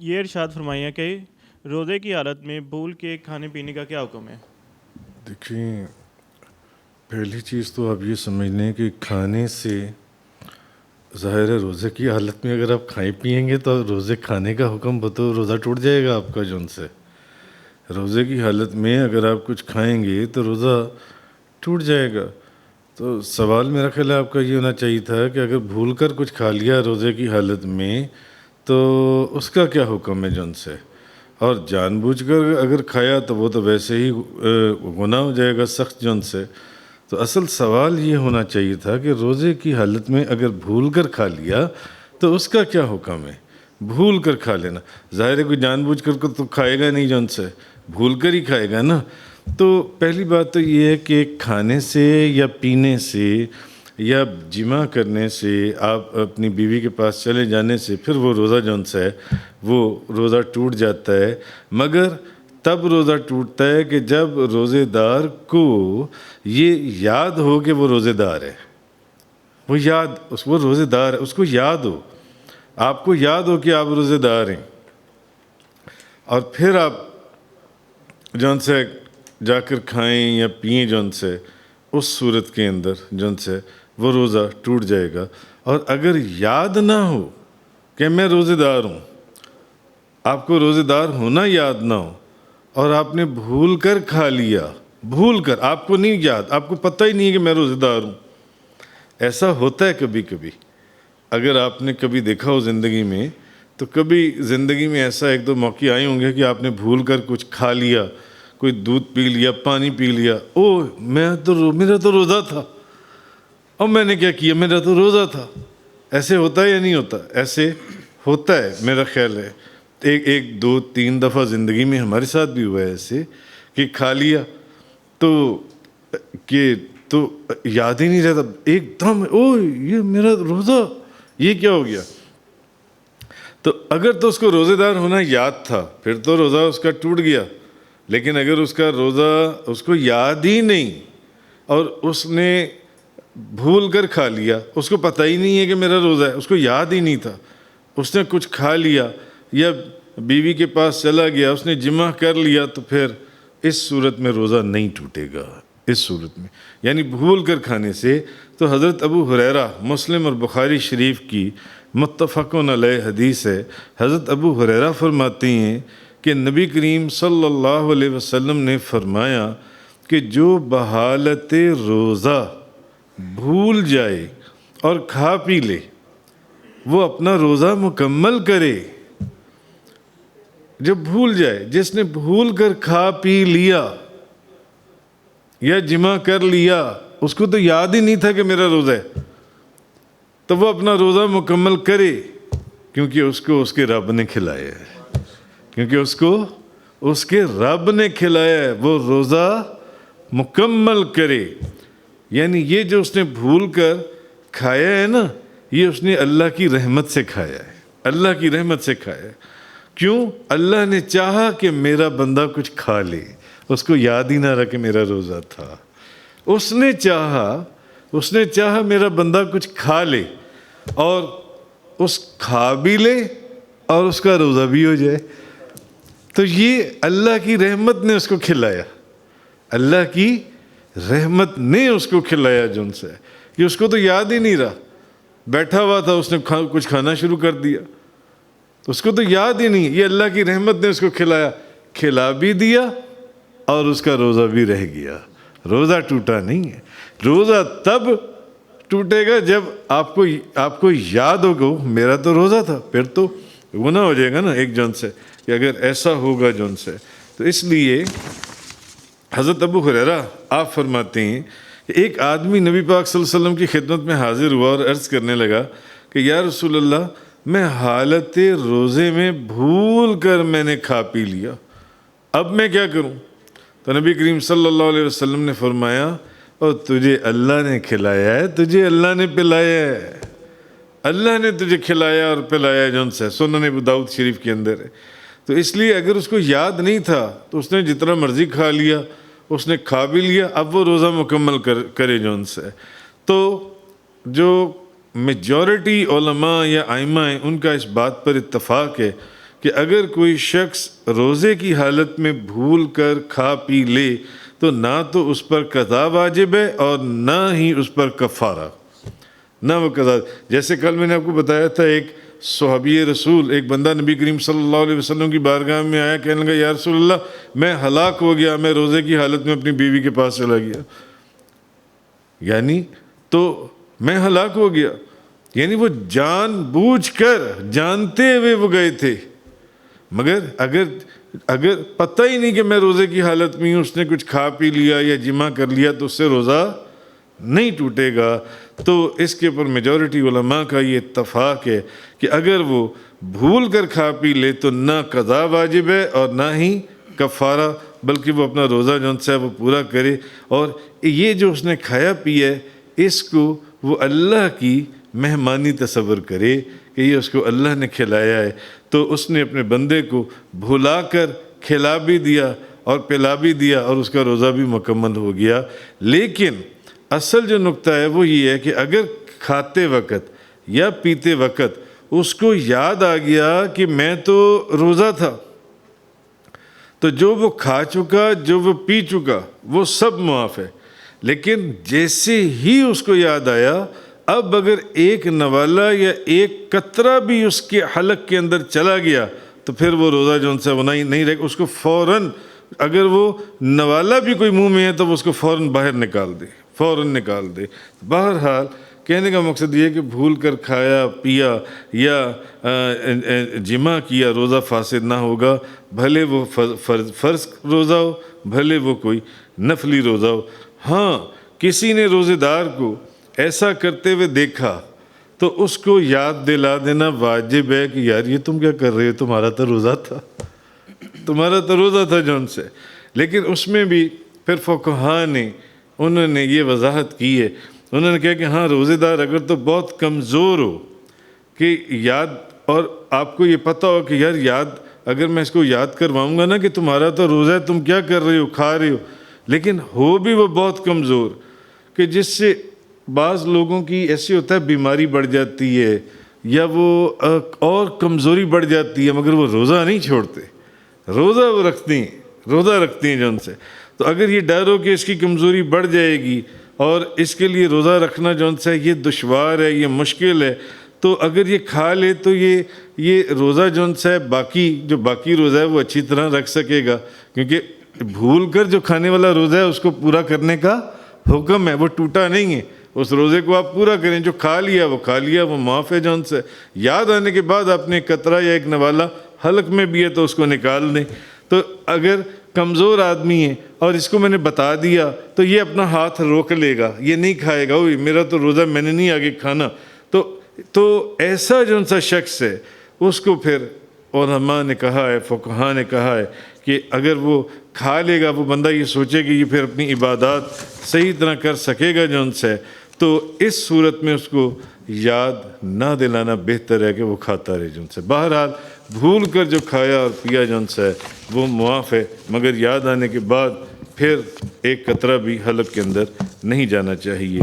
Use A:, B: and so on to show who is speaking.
A: یہ ارشاد فرمائیے کہ روزے کی حالت میں بھول کے کھانے پینے کا کیا حکم ہے؟
B: دیکھیں، پہلی چیز تو آپ یہ سمجھ لیں کہ کھانے سے ظاہر ہے روزے کی حالت میں اگر آپ کھائیں پئیں گے تو روزے کھانے کا حکم بطور روزہ ٹوٹ جائے گا آپ کا جون سے. روزے کی حالت میں اگر آپ کچھ کھائیں گے تو روزہ ٹوٹ جائے گا. تو سوال میرا خیال ہے آپ کا یہ ہونا چاہیے تھا کہ اگر بھول کر کچھ کھا لیا روزے کی حالت میں تو اس کا کیا حکم ہے جون سے. اور جان بوجھ کر اگر کھایا تو وہ تو ویسے ہی گناہ ہو جائے گا سخت جون سے. تو اصل سوال یہ ہونا چاہیے تھا کہ روزے کی حالت میں اگر بھول کر کھا لیا تو اس کا کیا حکم ہے. بھول کر کھا لینا، ظاہر ہے کوئی جان بوجھ کر تو کھائے گا نہیں جون سے، بھول کر ہی کھائے گا نا. تو پہلی بات تو یہ ہے کہ کھانے سے یا پینے سے یا جمع کرنے سے، آپ اپنی بیوی کے پاس چلے جانے سے پھر وہ روزہ جون سا ہے وہ روزہ ٹوٹ جاتا ہے. مگر تب روزہ ٹوٹتا ہے کہ جب روزے دار کو یہ یاد ہو کہ وہ روزے دار ہے. وہ روزے دار ہے، اس کو یاد ہو، آپ کو یاد ہو کہ آپ روزے دار ہیں، اور پھر آپ جون سے جا کر کھائیں یا پئیں جون سے، اس صورت کے اندر جون سے وہ روزہ ٹوٹ جائے گا. اور اگر یاد نہ ہو کہ میں روزے دار ہوں، آپ کو روزے دار ہونا یاد نہ ہو اور آپ نے بھول کر کھا لیا، بھول کر، آپ کو نہیں یاد، آپ کو پتہ ہی نہیں ہے کہ میں روزے دار ہوں. ایسا ہوتا ہے کبھی کبھی، اگر آپ نے کبھی دیکھا ہو زندگی میں تو کبھی زندگی میں ایسا ایک دو موقع آئے ہوں گے کہ آپ نے بھول کر کچھ کھا لیا، کوئی دودھ پی لیا، پانی پی لیا، میرا تو روزہ تھا، اور میں نے کیا کیا، میرا تو روزہ تھا. ایسے ہوتا ہے یا نہیں ہوتا؟ ایسے ہوتا ہے میرا خیال ہے. ایک دو تین دفعہ زندگی میں ہمارے ساتھ بھی ہوا ہے ایسے کہ کھا لیا تو یاد ہی نہیں رہتا، ایک دم یہ میرا روزہ، یہ کیا ہو گیا. تو اگر تو اس کو روزے دار ہونا یاد تھا پھر تو روزہ اس کا ٹوٹ گیا. لیکن اگر اس کا روزہ اس کو یاد ہی نہیں اور اس نے بھول کر کھا لیا، اس کو پتہ ہی نہیں ہے کہ میرا روزہ ہے، اس کو یاد ہی نہیں تھا، اس نے کچھ کھا لیا یا بیوی کے پاس چلا گیا، اس نے جمع کر لیا، تو پھر اس صورت میں روزہ نہیں ٹوٹے گا. اس صورت میں یعنی بھول کر کھانے سے. تو حضرت ابو ہریرہ، مسلم اور بخاری شریف کی متفقن علیہ حدیث ہے، حضرت ابو ہریرہ فرماتے ہیں کہ نبی کریم صلی اللہ علیہ وسلم نے فرمایا کہ جو بحالت روزہ بھول جائے اور کھا پی لے وہ اپنا روزہ مکمل کرے. جب بھول جائے، جس نے بھول کر کھا پی لیا یا جمع کر لیا، اس کو تو یاد ہی نہیں تھا کہ میرا روزہ ہے، تو وہ اپنا روزہ مکمل کرے، کیونکہ اس کو اس کے رب نے کھلایا ہے، کیونکہ اس کو اس کے رب نے کھلایا ہے، وہ روزہ مکمل کرے. یعنی یہ جو اس نے بھول کر کھایا ہے نا، یہ اس نے اللہ کی رحمت سے کھایا ہے، اللہ کی رحمت سے کھایا ہے. کیوں؟ اللہ نے چاہا کہ میرا بندہ کچھ کھا لے، اس کو یاد ہی نہ رہا کہ میرا روزہ تھا. اس نے چاہا میرا بندہ کچھ کھا لے اور اس کھا بھی لے اور اس کا روزہ بھی ہو جائے. تو یہ اللہ کی رحمت نے اس کو کھلایا، اللہ کی رحمت نے اس کو کھلایا جن سے کہ اس کو تو یاد ہی نہیں رہا، بیٹھا ہوا تھا، اس نے کچھ کھانا شروع کر دیا، اس کو تو یاد ہی نہیں. یہ اللہ کی رحمت نے اس کو کھلایا، کھلا بھی دیا اور اس کا روزہ بھی رہ گیا. روزہ ٹوٹا نہیں ہے. روزہ تب ٹوٹے گا جب آپ کو یاد ہوگا میرا تو روزہ تھا، پھر تو گناہ ہو جائے گا نا ایک جون سے، کہ اگر ایسا ہوگا جون سے. تو اس لیے حضرت ابو ہریرہ آپ فرماتے ہیں کہ ایک آدمی نبی پاک صلی اللہ علیہ وسلم کی خدمت میں حاضر ہوا اور عرض کرنے لگا کہ یا رسول اللہ، میں حالت روزے میں بھول کر میں نے کھا پی لیا، اب میں کیا کروں؟ تو نبی کریم صلی اللہ علیہ وسلم نے فرمایا، اور تجھے اللہ نے کھلایا ہے، تجھے اللہ نے پلایا ہے، اللہ نے تجھے کھلایا اور پلایا جون سے. سنن ابو داؤد شریف کے اندر ہے. تو اس لیے اگر اس کو یاد نہیں تھا تو اس نے جتنا مرضی کھا لیا، اس نے کھا بھی لیا، اب وہ روزہ مکمل کرے جون سے. تو جو میجورٹی علماء یا ائمہ ہیں ان کا اس بات پر اتفاق ہے کہ اگر کوئی شخص روزے کی حالت میں بھول کر کھا پی لے تو نہ تو اس پر قضا واجب ہے اور نہ ہی اس پر کفارہ، نہ وہ قضا۔ جیسے کل میں نے آپ کو بتایا تھا، ایک صحابی رسول، ایک بندہ نبی کریم صلی اللہ علیہ وسلم کی بارگاہ میں آیا، کہنے لگا یا رسول اللہ میں ہلاک ہو گیا، میں روزے کی حالت میں اپنی بیوی کے پاس چلا گیا، یعنی تو میں ہلاک ہو گیا، یعنی وہ جان بوجھ کر جانتے ہوئے وہ گئے تھے، مگر اگر پتہ ہی نہیں کہ میں روزے کی حالت میں ہوں، اس نے کچھ کھا پی لیا یا جمع کر لیا تو اس سے روزہ نہیں ٹوٹے گا۔ تو اس کے اوپر میجورٹی علماء کا یہ اتفاق ہے کہ اگر وہ بھول کر کھا پی لے تو نہ قضا واجب ہے اور نہ ہی کفارہ، بلکہ وہ اپنا روزہ جو ہے وہ پورا کرے، اور یہ جو اس نے کھایا پیا ہے اس کو وہ اللہ کی مہمانی تصور کرے کہ یہ اس کو اللہ نے کھلایا ہے، تو اس نے اپنے بندے کو بھلا کر کھلا بھی دیا اور پلا بھی دیا اور اس کا روزہ بھی مکمل ہو گیا۔ لیکن اصل جو نقطہ ہے وہ یہ ہے کہ اگر کھاتے وقت یا پیتے وقت اس کو یاد آ گیا کہ میں تو روزہ تھا، تو جو وہ کھا چکا، جو وہ پی چکا، وہ سب معاف ہے۔ لیکن جیسے ہی اس کو یاد آیا، اب اگر ایک نوالہ یا ایک قطرہ بھی اس کے حلق کے اندر چلا گیا تو پھر وہ روزہ جو ان سے وہ نہیں رہے، اس کو فوراً، اگر وہ نوالہ بھی کوئی منہ میں ہے تو وہ اس کو فوراً باہر نکال دے۔ بہرحال کہنے کا مقصد یہ ہے کہ بھول کر کھایا پیا یا جمع کیا روزہ فاسد نہ ہوگا، بھلے وہ فرض روزہ ہو، بھلے وہ کوئی نفلی روزہ ہو۔ ہاں، کسی نے روزے دار کو ایسا کرتے ہوئے دیکھا تو اس کو یاد دلا دینا واجب ہے کہ یار یہ تم کیا کر رہے ہو، تمہارا تو روزہ تھا جون سے۔ لیکن اس میں بھی پھر فقہاء نے انہوں نے یہ وضاحت کی ہے، انہوں نے کہا کہ ہاں روزے دار اگر تو بہت کمزور ہو کہ یاد، اور آپ کو یہ پتہ ہو کہ یار یاد، اگر میں اس کو یاد کرواؤں گا نا کہ تمہارا تو روزہ ہے، تم کیا کر رہے ہو، کھا رہے ہو، لیکن ہو بھی وہ بہت کمزور کہ جس سے بعض لوگوں کی ایسی ہوتا ہے بیماری بڑھ جاتی ہے یا وہ اور کمزوری بڑھ جاتی ہے، مگر وہ روزہ نہیں چھوڑتے، روزہ وہ رکھتی ہیں جو ان سے۔ تو اگر یہ ڈر ہو کہ اس کی کمزوری بڑھ جائے گی اور اس کے لیے روزہ رکھنا جو ان سے یہ دشوار ہے، یہ مشکل ہے، تو اگر یہ کھا لے تو یہ روزہ جو ان سے باقی روزہ ہے وہ اچھی طرح رکھ سکے گا، کیونکہ بھول کر جو کھانے والا روزہ ہے اس کو پورا کرنے کا حکم ہے، وہ ٹوٹا نہیں ہے، اس روزے کو آپ پورا کریں، جو کھا لیا وہ معاف ہے جو ان سے۔ یاد آنے کے بعد آپ نے قطرہ یا ایک نوالہ حلق میں بھی ہے تو اس کو نکال دیں۔ تو اگر کمزور آدمی ہے اور اس کو میں نے بتا دیا تو یہ اپنا ہاتھ روک لے گا، یہ نہیں کھائے گا، اوہ میرا تو روزہ، میں نے نہیں آگے کھانا، تو ایسا جو ان سا شخص ہے اس کو پھر علماء نے کہا ہے، فقہاء نے کہا ہے کہ اگر وہ کھا لے گا، وہ بندہ یہ سوچے کہ یہ پھر اپنی عبادات صحیح طرح کر سکے گا جو ان سے، تو اس صورت میں اس کو یاد نہ دلانا بہتر ہے کہ وہ کھاتا رہے جو ان سے۔ بہرحال بھول کر جو کھایا اور پیا جو ان سے وہ معاف ہے، مگر یاد آنے کے بعد پھر ایک قطرہ بھی حلق کے اندر نہیں جانا چاہیے۔